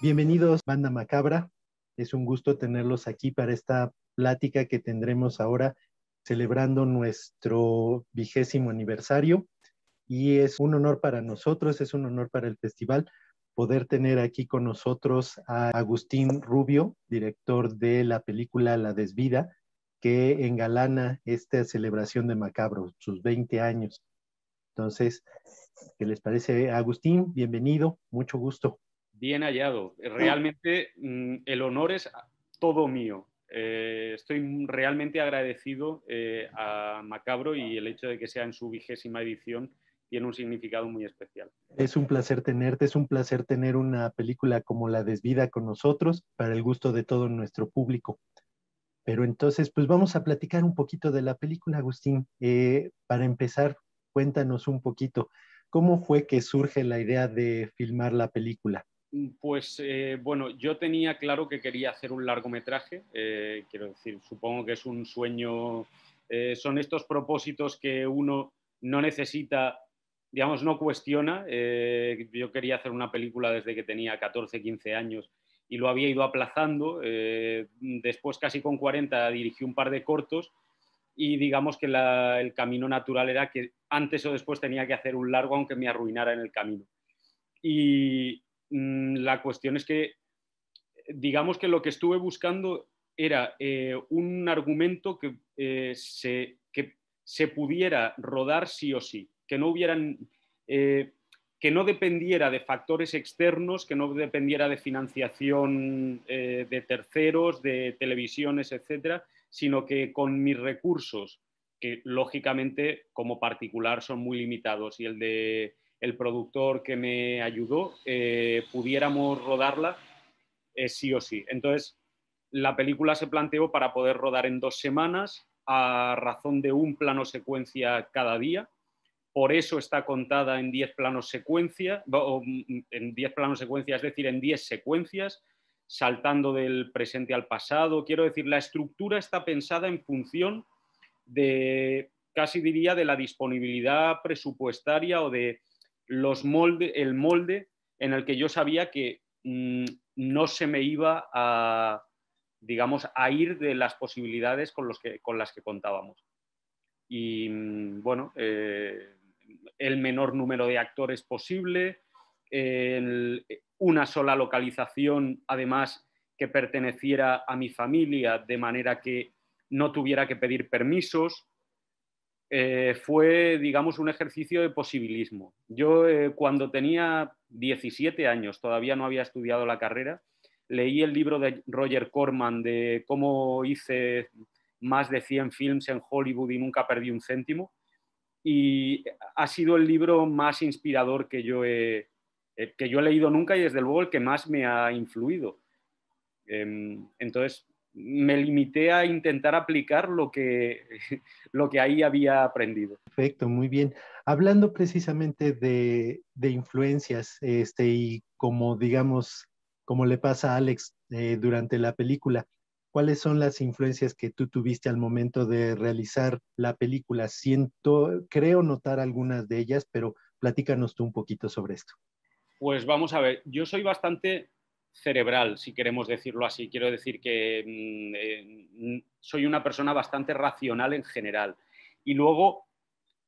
Bienvenidos, Banda Macabra. Es un gusto tenerlos aquí para esta plática que tendremos ahora celebrando nuestro 20º aniversario. Y es un honor para nosotros, es un honor para el festival poder tener aquí con nosotros a Agustín Rubio, director de la película La Desvida, que engalana esta celebración de Macabro, sus 20 años. Entonces, ¿qué les parece, Agustín? Bienvenido, mucho gusto. Bien hallado. Realmente el honor es todo mío. Estoy realmente agradecido a Macabro, y el hecho de que sea en su 20ª edición tiene un significado muy especial. Es un placer tenerte, es un placer tener una película como La Desvida con nosotros, para el gusto de todo nuestro público. Pero entonces, pues vamos a platicar un poquito de la película, Agustín. Para empezar, cuéntanos un poquito, ¿cómo fue que surge la idea de filmar la película? Pues bueno, yo tenía claro que quería hacer un largometraje. Quiero decir, supongo que es un sueño, son estos propósitos que uno no necesita, digamos, no cuestiona. Yo quería hacer una película desde que tenía 14, 15 años y lo había ido aplazando. Después, casi con 40, dirigí un par de cortos y digamos que el camino natural era que antes o después tenía que hacer un largo, aunque me arruinara en el camino. Y la cuestión es que, digamos que lo que estuve buscando era un argumento que se pudiera rodar sí o sí, que no hubieran, que no dependiera de factores externos, que no dependiera de financiación de terceros, de televisiones, etcétera, sino que con mis recursos, que lógicamente como particular son muy limitados, y el productor que me ayudó, pudiéramos rodarla sí o sí. Entonces, la película se planteó para poder rodar en 2 semanas, a razón de un plano secuencia cada día. Por eso está contada en 10 planos secuencia, en 10 planos secuencia, es decir, en 10 secuencias, saltando del presente al pasado. Quiero decir, la estructura está pensada en función de, casi diría, de la disponibilidad presupuestaria o de el molde en el que yo sabía que no se me iba a, digamos, a ir de las posibilidades con las que contábamos. Y bueno, el menor número de actores posible, una sola localización, además, que perteneciera a mi familia, de manera que no tuviera que pedir permisos. Fue, digamos, un ejercicio de posibilismo. Yo, cuando tenía 17 años, todavía no había estudiado la carrera, leí el libro de Roger Corman de cómo hice más de 100 films en Hollywood y nunca perdí un céntimo, y ha sido el libro más inspirador que yo he leído nunca, y desde luego el que más me ha influido. Entonces me limité a intentar aplicar lo que ahí había aprendido. Perfecto, muy bien. Hablando precisamente de influencias, y como digamos, como le pasa a Alex durante la película, ¿cuáles son las influencias que tú tuviste al momento de realizar la película? Creo notar algunas de ellas, pero platícanos tú un poquito sobre esto. Pues vamos a ver, yo soy bastante cerebral, si queremos decirlo así. Quiero decir que soy una persona bastante racional en general. Y luego,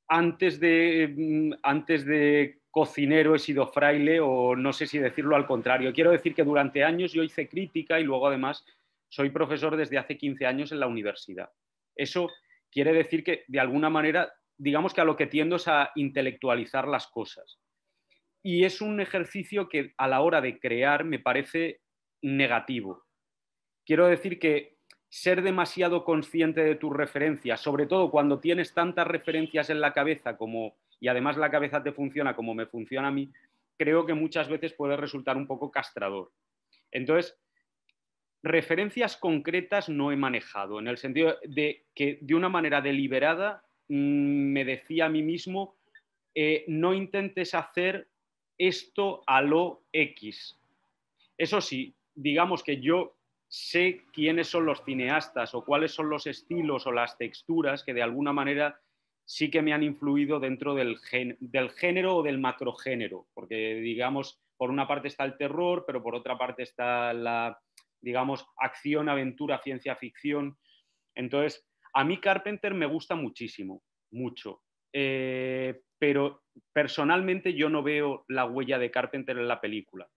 antes de cocinero he sido fraile, o no sé si decirlo al contrario. Quiero decir que durante años yo hice crítica y luego además soy profesor desde hace 15 años en la universidad. Eso quiere decir que, de alguna manera, digamos que a lo que tiendo es a intelectualizar las cosas. Y es un ejercicio que a la hora de crear me parece negativo. Quiero decir que ser demasiado consciente de tus referencias, sobre todo cuando tienes tantas referencias en la cabeza y además la cabeza te funciona como me funciona a mí, creo que muchas veces puede resultar un poco castrador. Entonces, referencias concretas no he manejado, en el sentido de que de una manera deliberada me decía a mí mismo, no intentes hacer esto a lo X. Eso sí, digamos que yo sé quiénes son los cineastas o cuáles son los estilos o las texturas que de alguna manera sí que me han influido dentro del género o del macrogénero, porque digamos, por una parte está el terror, pero por otra parte está la, digamos, acción, aventura, ciencia ficción. Entonces, a mí Carpenter me gusta muchísimo, mucho. Pero personalmente yo no veo la huella de Carpenter en la película.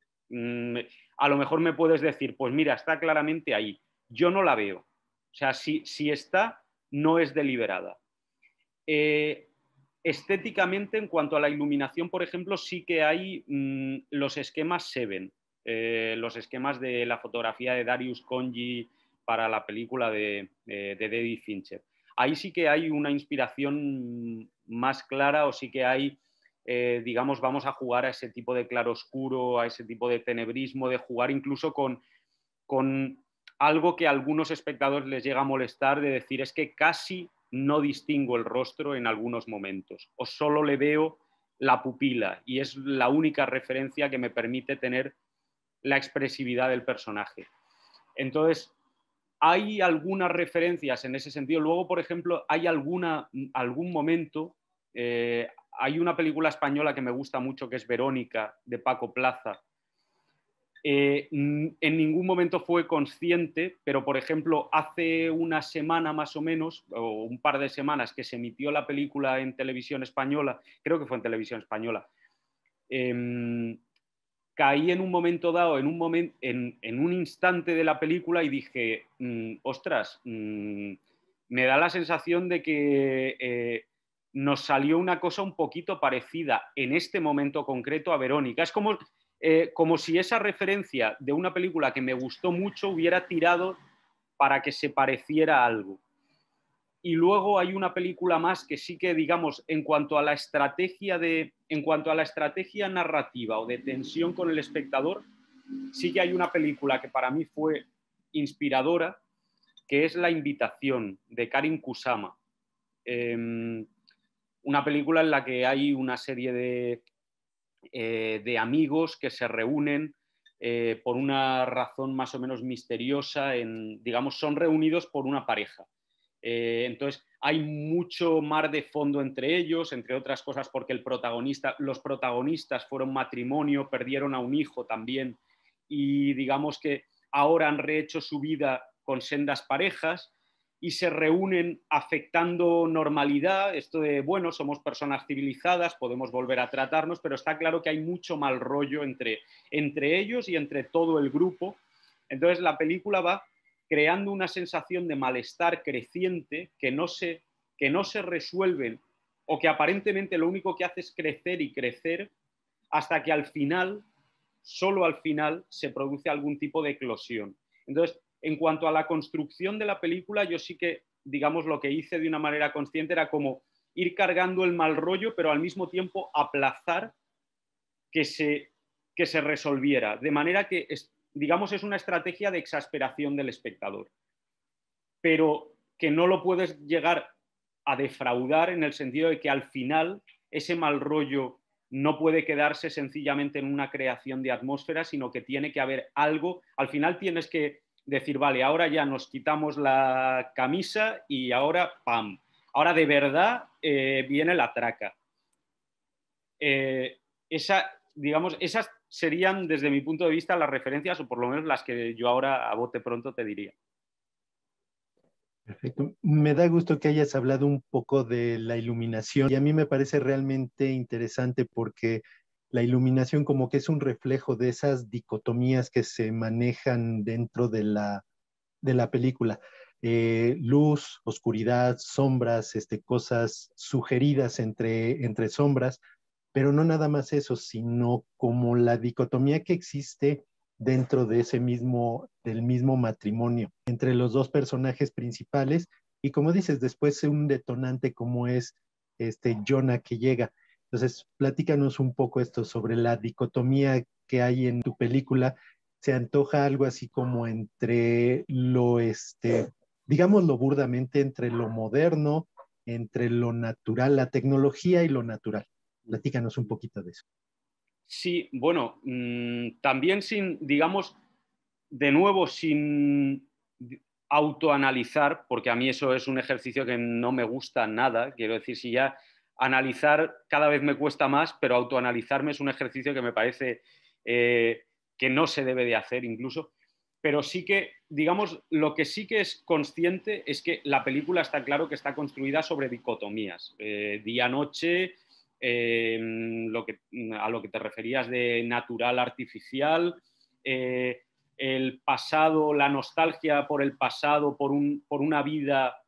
A lo mejor me puedes decir, pues mira, está claramente ahí. Yo no la veo. O sea, si está, no es deliberada. Estéticamente, en cuanto a la iluminación, por ejemplo, sí que hay los esquemas Seven, los esquemas de la fotografía de Darius Khondji para la película de David Fincher. Ahí sí que hay una inspiración más clara, o sí que hay, digamos, vamos a jugar a ese tipo de claroscuro, a ese tipo de tenebrismo, de jugar incluso con algo que a algunos espectadores les llega a molestar, de decir, es que casi no distingo el rostro en algunos momentos, o solo le veo la pupila, y es la única referencia que me permite tener la expresividad del personaje. Entonces, hay algunas referencias en ese sentido. Luego, por ejemplo, hay algún momento, hay una película española que me gusta mucho, que es Verónica, de Paco Plaza. En ningún momento fue consciente, pero por ejemplo, hace una semana más o menos, o un par de semanas, que se emitió la película en televisión española, creo que fue en televisión española, caí en un momento dado, en un instante de la película, y dije, ostras, me da la sensación de que nos salió una cosa un poquito parecida en este momento concreto a Verónica. Es como si esa referencia de una película que me gustó mucho hubiera tirado para que se pareciera a algo. Y luego hay una película más que sí que, digamos, en cuanto a la estrategia narrativa o de tensión con el espectador, sí que hay una película que para mí fue inspiradora, que es La invitación, de Karin Kusama. Una película en la que hay una serie de amigos que se reúnen por una razón más o menos misteriosa, digamos, son reunidos por una pareja. Entonces hay mucho mar de fondo entre ellos, entre otras cosas porque los protagonistas fueron matrimonio, perdieron a un hijo también, y digamos que ahora han rehecho su vida con sendas parejas y se reúnen afectando normalidad, esto de, bueno, somos personas civilizadas, podemos volver a tratarnos, pero está claro que hay mucho mal rollo entre ellos y entre todo el grupo. Entonces la película va creando una sensación de malestar creciente que no se resuelven, o que aparentemente lo único que hace es crecer y crecer, hasta que al final, solo al final, se produce algún tipo de eclosión. Entonces, en cuanto a la construcción de la película, yo sí que, digamos, lo que hice de una manera consciente era como ir cargando el mal rollo, pero al mismo tiempo aplazar que se resolviera, de manera que, digamos, es una estrategia de exasperación del espectador, pero que no lo puedes llegar a defraudar, en el sentido de que al final ese mal rollo no puede quedarse sencillamente en una creación de atmósfera, sino que tiene que haber algo. Al final tienes que decir, vale, ahora ya nos quitamos la camisa y ahora, ¡pam! Ahora de verdad viene la traca. Esas serían, desde mi punto de vista, las referencias, o por lo menos las que yo ahora a bote pronto te diría. Perfecto. Me da gusto que hayas hablado un poco de la iluminación, y a mí me parece realmente interesante porque la iluminación como que es un reflejo de esas dicotomías que se manejan dentro de la película. Luz, oscuridad, sombras, cosas sugeridas entre sombras, pero no nada más eso, sino como la dicotomía que existe dentro de del mismo matrimonio entre los dos personajes principales, y como dices, después un detonante como es Jonah que llega. Entonces, platícanos un poco esto sobre la dicotomía que hay en tu película. Se antoja algo así como entre digámoslo burdamente, entre lo moderno, entre lo natural, la tecnología y lo natural. Platícanos un poquito de eso. Sí, bueno, también digamos, de nuevo, sin autoanalizar, porque a mí eso es un ejercicio que no me gusta nada. Quiero decir, si ya analizar cada vez me cuesta más, pero autoanalizarme es un ejercicio que me parece que no se debe de hacer incluso. Pero sí que, digamos, lo que sí que es consciente es que la película está claro que está construida sobre dicotomías, día-noche, a lo que te referías de natural, artificial, el pasado, la nostalgia por el pasado, por una vida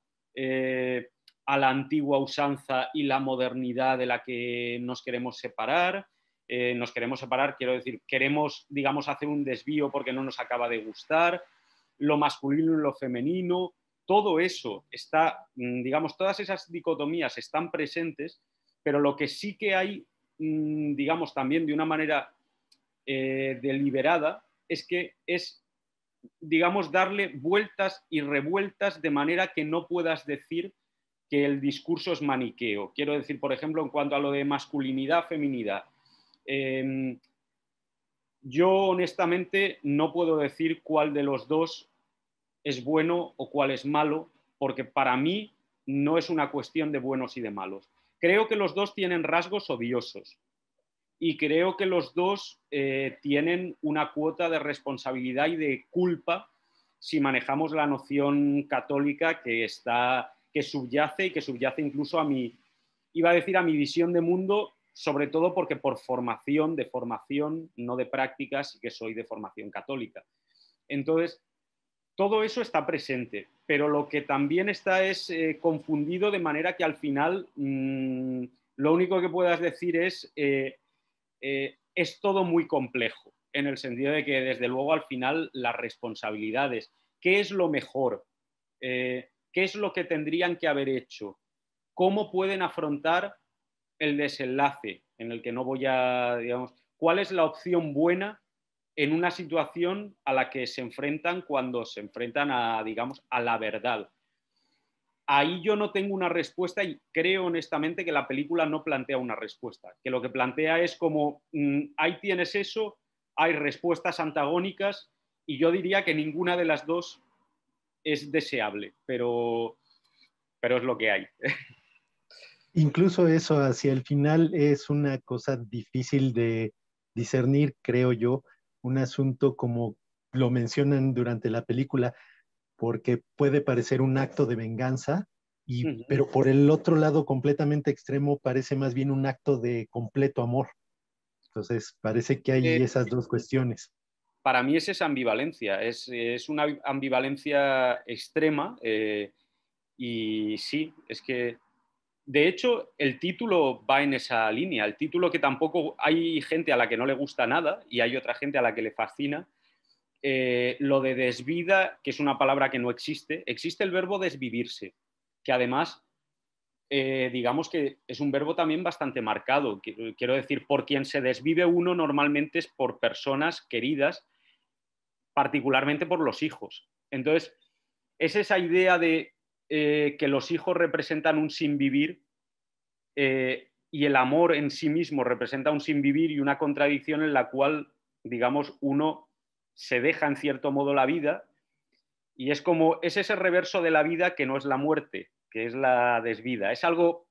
a la antigua usanza y la modernidad de la que nos queremos separar. Quiero decir, queremos, digamos, hacer un desvío porque no nos acaba de gustar, lo masculino y lo femenino, todo eso está, digamos, todas esas dicotomías están presentes, pero lo que sí que hay, digamos, también de una manera deliberada, es que es, digamos, darle vueltas y revueltas de manera que no puedas decir que el discurso es maniqueo. Quiero decir, por ejemplo, en cuanto a lo de masculinidad, feminidad, yo honestamente no puedo decir cuál de los dos es bueno o cuál es malo, porque para mí no es una cuestión de buenos y de malos. Creo que los dos tienen rasgos odiosos y creo que los dos tienen una cuota de responsabilidad y de culpa si manejamos la noción católica que subyace incluso a mi, iba a decir, a mi visión de mundo, sobre todo porque por formación, no de prácticas, que soy de formación católica. Entonces, todo eso está presente, pero lo que también está es confundido, de manera que al final lo único que puedas decir es todo muy complejo, en el sentido de que desde luego al final las responsabilidades, ¿qué es lo mejor? ¿Qué es lo que tendrían que haber hecho? ¿Cómo pueden afrontar el desenlace en el que no voy a, digamos, cuál es la opción buena en una situación a la que se enfrentan cuando se enfrentan a, digamos, a la verdad? Ahí yo no tengo una respuesta y creo honestamente que la película no plantea una respuesta, que lo que plantea es como, ahí tienes eso, hay respuestas antagónicas y yo diría que ninguna de las dos es deseable, pero es lo que hay. Incluso eso hacia el final es una cosa difícil de discernir, creo yo, un asunto como lo mencionan durante la película, porque puede parecer un acto de venganza, pero por el otro lado completamente extremo parece más bien un acto de completo amor. Entonces parece que hay esas dos cuestiones. Para mí es esa ambivalencia, es una ambivalencia extrema y sí, es que de hecho el título va en esa línea, el título que tampoco hay gente a la que no le gusta nada y hay otra gente a la que le fascina. Lo de desvida, que es una palabra que no existe, existe el verbo desvivirse, que además digamos que es un verbo también bastante marcado. Quiero decir, por quien se desvive uno normalmente es por personas queridas, particularmente por los hijos. Entonces, es esa idea de que los hijos representan un sinvivir y el amor en sí mismo representa un sinvivir y una contradicción en la cual, digamos, uno se deja en cierto modo la vida y es como, es ese reverso de la vida que no es la muerte, que es la desvida. Es algo,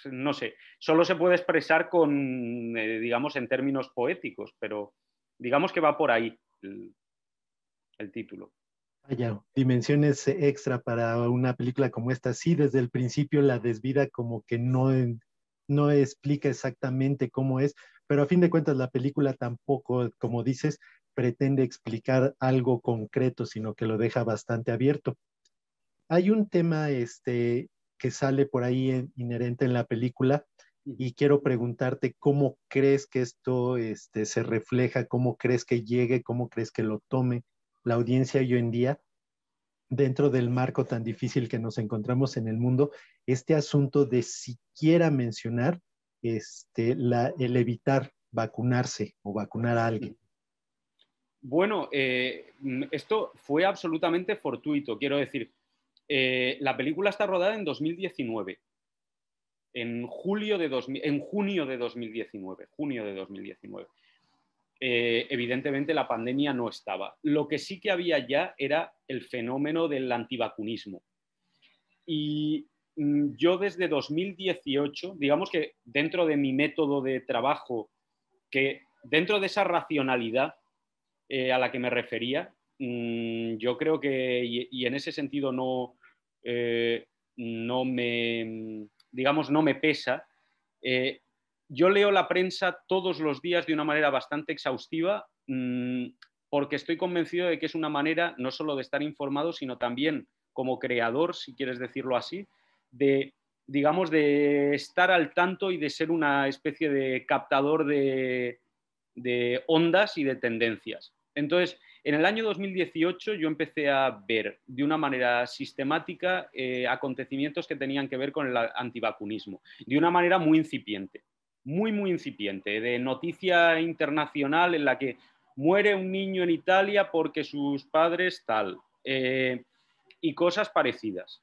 no sé, solo se puede expresar con, digamos, en términos poéticos, pero digamos que va por ahí el título. Vaya, dimensiones extra para una película como esta. Sí, desde el principio la desvida como que no explica exactamente cómo es, pero a fin de cuentas la película tampoco, como dices, pretende explicar algo concreto, sino que lo deja bastante abierto. Hay un tema que sale por ahí inherente en la película y quiero preguntarte cómo crees que esto se refleja, cómo crees que llegue, cómo crees que lo tome la audiencia hoy en día dentro del marco tan difícil que nos encontramos en el mundo, este asunto de siquiera mencionar el evitar vacunarse o vacunar a alguien. Bueno, esto fue absolutamente fortuito. Quiero decir, la película está rodada en 2019, en junio de 2019. Evidentemente la pandemia no estaba. Lo que sí que había ya era el fenómeno del antivacunismo. Y yo desde 2018, digamos que dentro de mi método de trabajo, que dentro de esa racionalidad a la que me refería, yo creo que, y en ese sentido no me, digamos, no me pesa. Yo leo la prensa todos los días de una manera bastante exhaustiva, porque estoy convencido de que es una manera no solo de estar informado, sino también como creador, si quieres decirlo así, de, digamos, de estar al tanto y de ser una especie de captador de ondas y de tendencias. Entonces, en el año 2018 yo empecé a ver de una manera sistemática acontecimientos que tenían que ver con el antivacunismo, de una manera muy incipiente, muy incipiente, de noticia internacional en la que muere un niño en Italia porque sus padres tal, y cosas parecidas.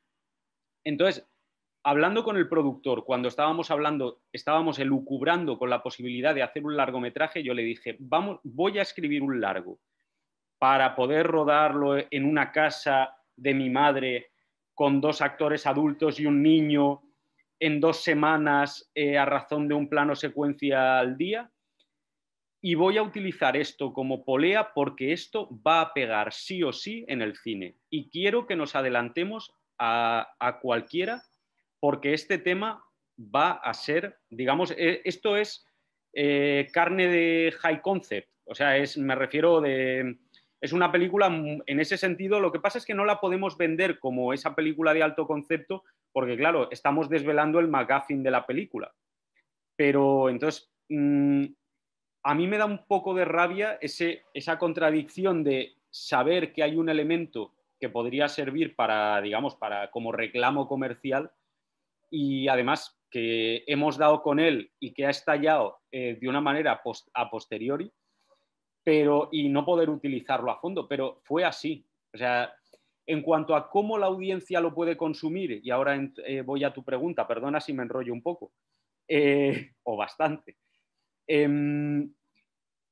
Entonces, hablando con el productor, cuando estábamos elucubrando con la posibilidad de hacer un largometraje, yo le dije, voy a escribir un largo para poder rodarlo en una casa de mi madre con 2 actores adultos y un niño en 2 semanas a razón de un plano secuencia al día. Y voy a utilizar esto como polea porque esto va a pegar sí o sí en el cine. Y quiero que nos adelantemos a cualquiera porque este tema va a ser, digamos, esto es carne de high concept. O sea, me refiero es una película en ese sentido. Lo que pasa es que no la podemos vender como esa película de alto concepto porque, claro, estamos desvelando el MacGuffin de la película. Pero entonces, a mí me da un poco de rabia esa contradicción de saber que hay un elemento que podría servir para, digamos, como reclamo comercial y además que hemos dado con él y que ha estallado de una manera a posteriori, y no poder utilizarlo a fondo, pero fue así. O sea, en cuanto a cómo la audiencia lo puede consumir, y ahora voy a tu pregunta, perdona si me enrollo un poco, o bastante.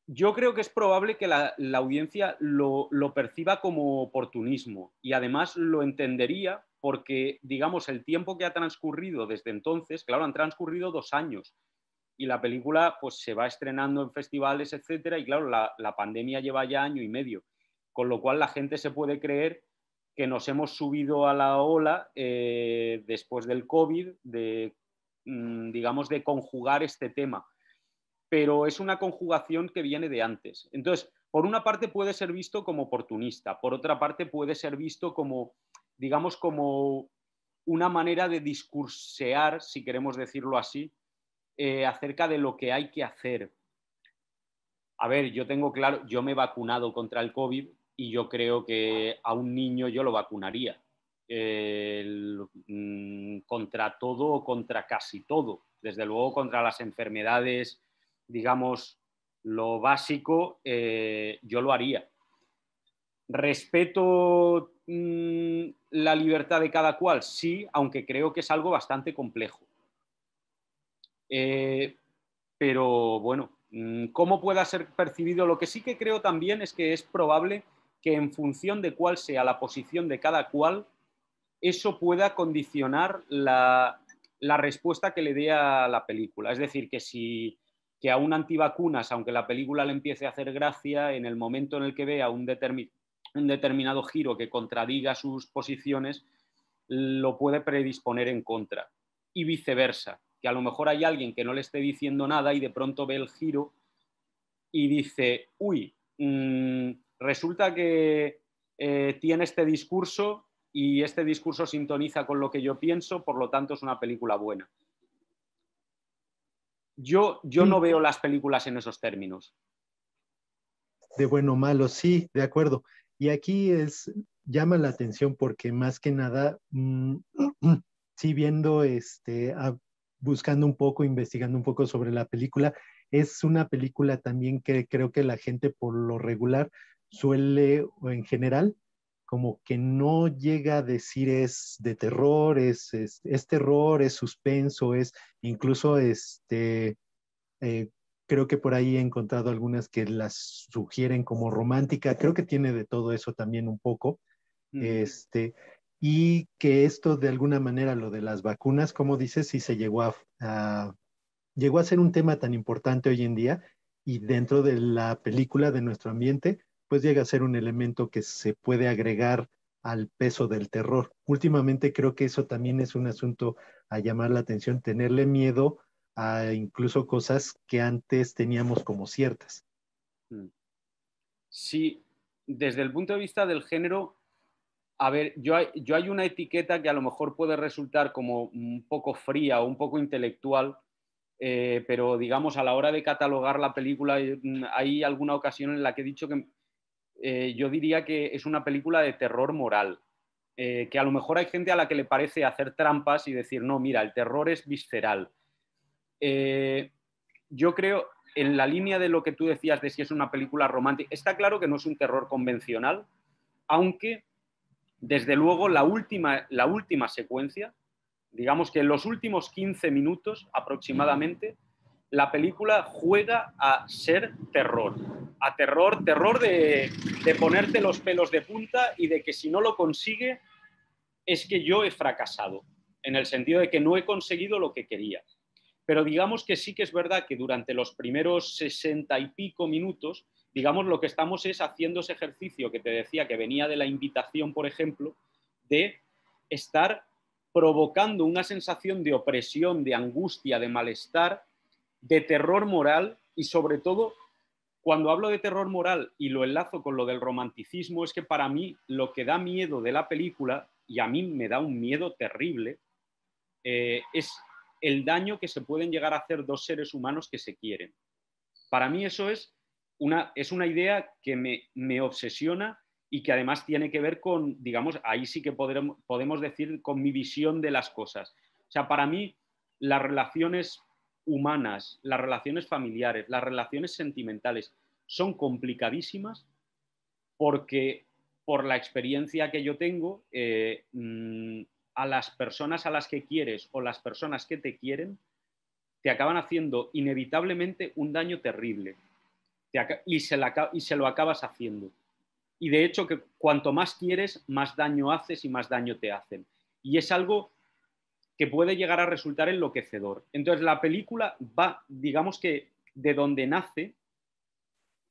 Yo creo que es probable que la audiencia lo perciba como oportunismo y además lo entendería porque, digamos, el tiempo que ha transcurrido desde entonces, claro, han transcurrido 2 años y la película pues se va estrenando en festivales, etcétera, y claro, la pandemia lleva ya 1 año y medio, con lo cual la gente se puede creer que nos hemos subido a la ola después del COVID, digamos, de conjugar este tema. Pero es una conjugación que viene de antes. Entonces, por una parte puede ser visto como oportunista, por otra parte puede ser visto como, digamos, como una manera de discursear, si queremos decirlo así, acerca de lo que hay que hacer. A ver, yo tengo claro, yo me he vacunado contra el COVID y yo creo que a un niño yo lo vacunaría. Contra todo o contra casi todo. Desde luego contra las enfermedades, digamos, lo básico, yo lo haría. Respeto la libertad de cada cual, sí, aunque creo que es algo bastante complejo. Pero bueno, ¿cómo pueda ser percibido? Lo que sí que creo también es que es probable que en función de cuál sea la posición de cada cual, eso pueda condicionar la respuesta que le dé a la película. Es decir, que a un antivacunas, aunque la película le empiece a hacer gracia, en el momento en el que vea un determinado giro que contradiga sus posiciones, lo puede predisponer en contra. Y viceversa, que a lo mejor hay alguien que no le esté diciendo nada y de pronto ve el giro y dice, uy, resulta que tiene este discurso y este discurso sintoniza con lo que yo pienso, por lo tanto es una película buena. Yo no veo las películas en esos términos. De bueno o malo, sí, de acuerdo. Y aquí llama la atención porque más que nada, sí viendo, buscando un poco, investigando un poco sobre la película, es una película también que creo que la gente por lo regular suele, o en general, como que no llega a decir es de terror, es terror, es suspenso, es incluso eh, creo que por ahí he encontrado algunas que las sugieren como romántica. Creo que tiene de todo eso también un poco. Y que esto de alguna manera, lo de las vacunas, como dices, sí se llegó a ser un tema tan importante hoy en día y dentro de la película, de nuestro ambiente, pues llega a ser un elemento que se puede agregar al peso del terror. Últimamente creo que eso también es un asunto a llamar la atención, tenerle miedo a incluso cosas que antes teníamos como ciertas. Sí, desde el punto de vista del género, a ver, yo hay una etiqueta que a lo mejor puede resultar como un poco fría o un poco intelectual, pero digamos a la hora de catalogar la película hay alguna ocasión en la que he dicho que yo diría que es una película de terror moral, que a lo mejor hay gente a la que le parece hacer trampas y decir, no, mira, el terror es visceral. Eh, yo creo, en la línea de lo que tú decías de si es una película romántica, está claro que no es un terror convencional, aunque desde luego la última secuencia, digamos que en los últimos 15 minutos aproximadamente, la película juega a ser terror, a terror de ponerte los pelos de punta y de que si no lo consigue es que yo he fracasado, en el sentido de que no he conseguido lo que quería. Pero digamos que sí que es verdad que durante los primeros 60 y pico minutos, digamos, lo que estamos es haciendo ese ejercicio que te decía que venía de la invitación, por ejemplo, de estar provocando una sensación de opresión, de angustia, de malestar, de terror moral y sobre todo, cuando hablo de terror moral y lo enlazo con lo del romanticismo, es que para mí lo que da miedo de la película, y a mí me da un miedo terrible, es el daño que se pueden llegar a hacer dos seres humanos que se quieren. Para mí eso es una idea que me obsesiona y que además tiene que ver con, digamos, ahí sí que podemos decir con mi visión de las cosas. O sea, para mí las relaciones humanas, las relaciones familiares, las relaciones sentimentales son complicadísimas porque por la experiencia que yo tengo, a las personas a las que quieres o las personas que te quieren, te acaban haciendo inevitablemente un daño terrible y se lo acabas haciendo. Y de hecho que cuanto más quieres, más daño haces y más daño te hacen. Y es algo que puede llegar a resultar enloquecedor. Entonces la película va, digamos que de donde nace,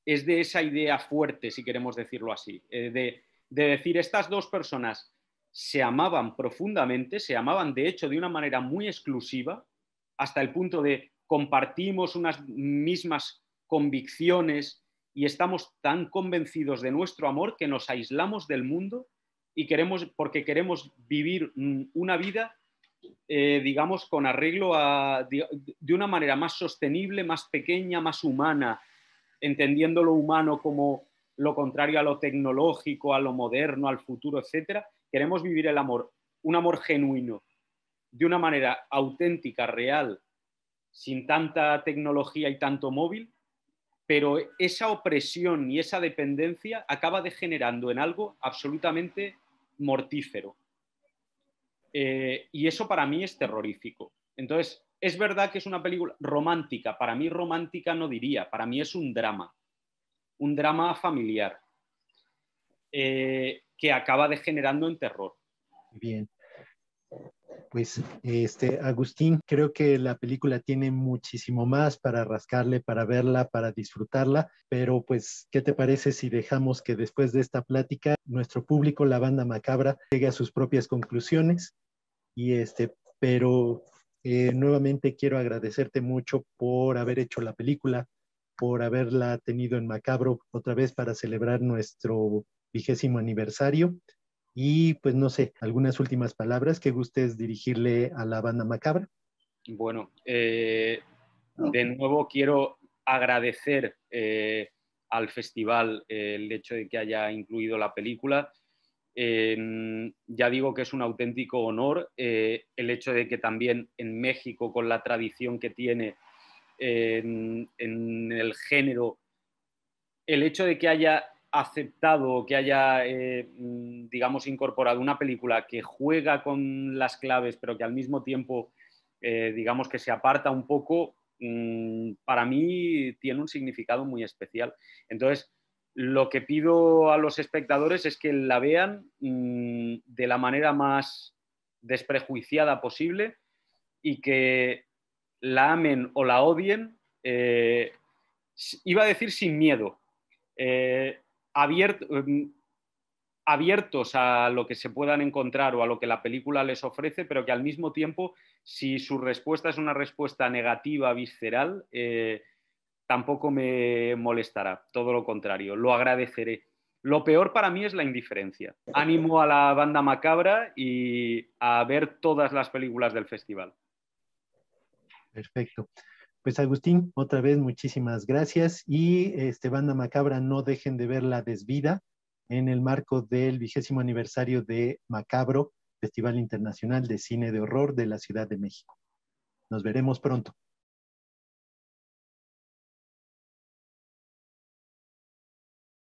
es de esa idea fuerte, si queremos decirlo así, de decir, estas dos personas se amaban profundamente, se amaban de hecho de una manera muy exclusiva, hasta el punto de compartimos unas mismas convicciones y estamos tan convencidos de nuestro amor que nos aislamos del mundo y porque queremos vivir una vida, digamos, con arreglo de una manera más sostenible, más pequeña, más humana, entendiendo lo humano como lo contrario a lo tecnológico, a lo moderno, al futuro, etcétera. Queremos vivir el amor, un amor genuino, de una manera auténtica, real, sin tanta tecnología y tanto móvil, pero esa opresión y esa dependencia acaba degenerando en algo absolutamente mortífero. Y eso para mí es terrorífico. Entonces, es verdad que es una película romántica. Para mí romántica no diría, para mí es un drama familiar, que acaba degenerando en terror. Bien, pues Agustín, creo que la película tiene muchísimo más para rascarle, para verla, para disfrutarla, pero pues, ¿qué te parece si dejamos que después de esta plática nuestro público, la banda macabra, llegue a sus propias conclusiones? Y pero nuevamente quiero agradecerte mucho por haber hecho la película, por haberla tenido en Macabro otra vez para celebrar nuestro 20º aniversario. Y pues no sé, algunas últimas palabras que gustes dirigirle a la banda macabra. Bueno, de nuevo quiero agradecer al festival el hecho de que haya incluido la película. Ya digo que es un auténtico honor el hecho de que también en México, con la tradición que tiene en el género, el hecho de que haya aceptado, que haya, digamos, incorporado una película que juega con las claves, pero que al mismo tiempo, digamos, que se aparta un poco, para mí tiene un significado muy especial. Entonces, lo que pido a los espectadores es que la vean de la manera más desprejuiciada posible y que la amen o la odien, iba a decir sin miedo, abiertos a lo que se puedan encontrar o a lo que la película les ofrece, pero que al mismo tiempo, si su respuesta es una respuesta negativa, visceral, tampoco me molestará, todo lo contrario, lo agradeceré. Lo peor para mí es la indiferencia. Ánimo a la banda macabra y a ver todas las películas del festival. Perfecto. Pues Agustín, otra vez muchísimas gracias y banda macabra, no dejen de ver La Desvida en el marco del 20º aniversario de Macabro, Festival Internacional de Cine de Horror de la Ciudad de México. Nos veremos pronto.